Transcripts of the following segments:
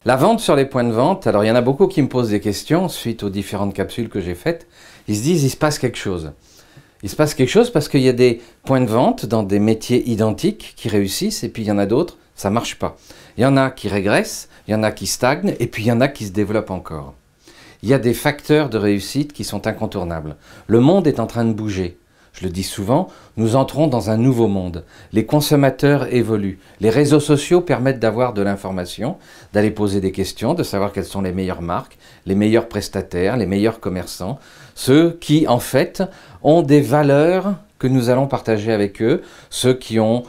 La vente sur les points de vente, alors il y en a beaucoup qui me posent des questions suite aux différentes capsules que j'ai faites. Ils se disent, il se passe quelque chose. Il se passe quelque chose parce qu'il y a des points de vente dans des métiers identiques qui réussissent et puis il y en a d'autres, ça ne marche pas. Il y en a qui régressent, il y en a qui stagnent et puis il y en a qui se développent encore. Il y a des facteurs de réussite qui sont incontournables. Le monde est en train de bouger. Je le dis souvent, nous entrons dans un nouveau monde. Les consommateurs évoluent. Les réseaux sociaux permettent d'avoir de l'information, d'aller poser des questions, de savoir quelles sont les meilleures marques, les meilleurs prestataires, les meilleurs commerçants, ceux qui, en fait, ont des valeurs que nous allons partager avec eux, ceux qui ont,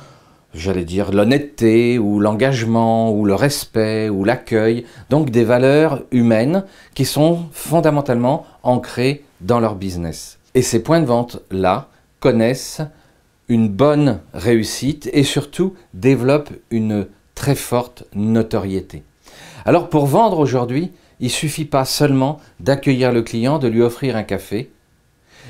j'allais dire, l'honnêteté ou l'engagement ou le respect ou l'accueil, donc des valeurs humaines qui sont fondamentalement ancrées dans leur business. Et ces points de vente-là connaissent une bonne réussite et surtout développent une très forte notoriété. Alors pour vendre aujourd'hui, il ne suffit pas seulement d'accueillir le client, de lui offrir un café.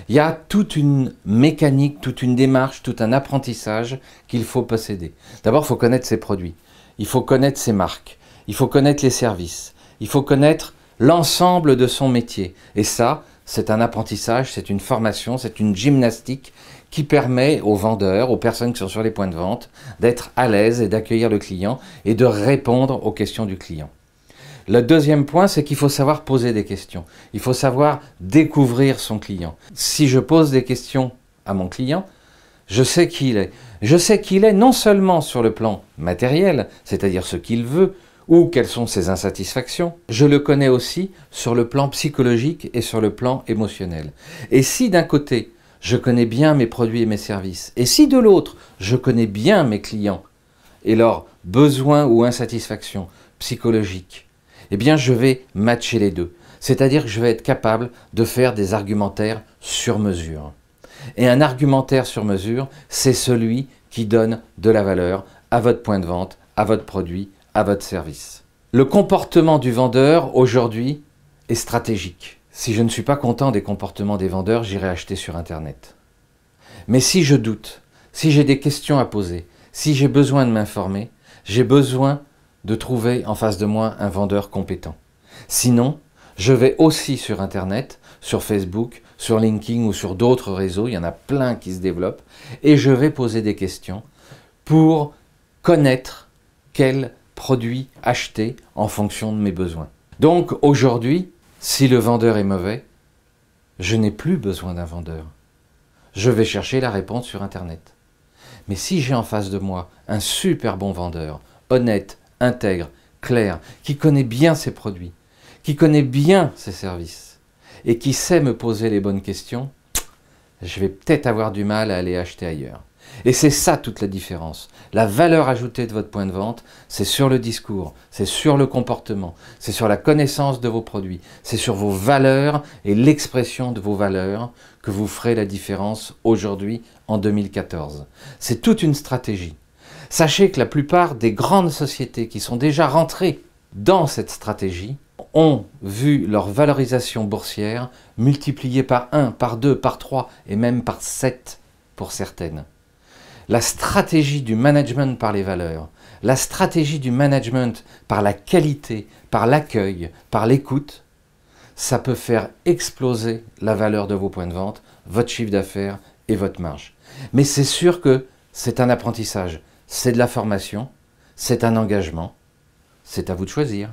Il y a toute une mécanique, toute une démarche, tout un apprentissage qu'il faut posséder. D'abord, il faut connaître ses produits, il faut connaître ses marques, il faut connaître les services, il faut connaître l'ensemble de son métier. Et ça, c'est un apprentissage, c'est une formation, c'est une gymnastique qui permet aux vendeurs, aux personnes qui sont sur les points de vente, d'être à l'aise et d'accueillir le client et de répondre aux questions du client. Le deuxième point, c'est qu'il faut savoir poser des questions. Il faut savoir découvrir son client. Si je pose des questions à mon client, je sais qui il est. Je sais qui il est non seulement sur le plan matériel, c'est-à-dire ce qu'il veut, ou quelles sont ses insatisfactions, je le connais aussi sur le plan psychologique et sur le plan émotionnel. Et si d'un côté, je connais bien mes produits et mes services, et si de l'autre, je connais bien mes clients et leurs besoins ou insatisfactions psychologiques, eh bien je vais matcher les deux. C'est-à-dire que je vais être capable de faire des argumentaires sur mesure. Et un argumentaire sur mesure, c'est celui qui donne de la valeur à votre point de vente, à votre produit, à votre service. Le comportement du vendeur aujourd'hui est stratégique. Si je ne suis pas content des comportements des vendeurs, j'irai acheter sur Internet. Mais si je doute, si j'ai des questions à poser, si j'ai besoin de m'informer, j'ai besoin de trouver en face de moi un vendeur compétent. Sinon, je vais aussi sur Internet, sur Facebook, sur LinkedIn ou sur d'autres réseaux, il y en a plein qui se développent, et je vais poser des questions pour connaître quel produit acheter en fonction de mes besoins. Donc aujourd'hui, si le vendeur est mauvais, je n'ai plus besoin d'un vendeur. Je vais chercher la réponse sur Internet. Mais si j'ai en face de moi un super bon vendeur, honnête, intègre, clair, qui connaît bien ses produits, qui connaît bien ses services et qui sait me poser les bonnes questions, je vais peut-être avoir du mal à aller acheter ailleurs. Et c'est ça toute la différence. La valeur ajoutée de votre point de vente, c'est sur le discours, c'est sur le comportement, c'est sur la connaissance de vos produits, c'est sur vos valeurs et l'expression de vos valeurs que vous ferez la différence aujourd'hui en 2014. C'est toute une stratégie. Sachez que la plupart des grandes sociétés qui sont déjà rentrées dans cette stratégie ont vu leur valorisation boursière multipliée par 1, par 2, par 3 et même par 7 pour certaines. La stratégie du management par les valeurs, la stratégie du management par la qualité, par l'accueil, par l'écoute, ça peut faire exploser la valeur de vos points de vente, votre chiffre d'affaires et votre marge. Mais c'est sûr que c'est un apprentissage, c'est de la formation, c'est un engagement, c'est à vous de choisir.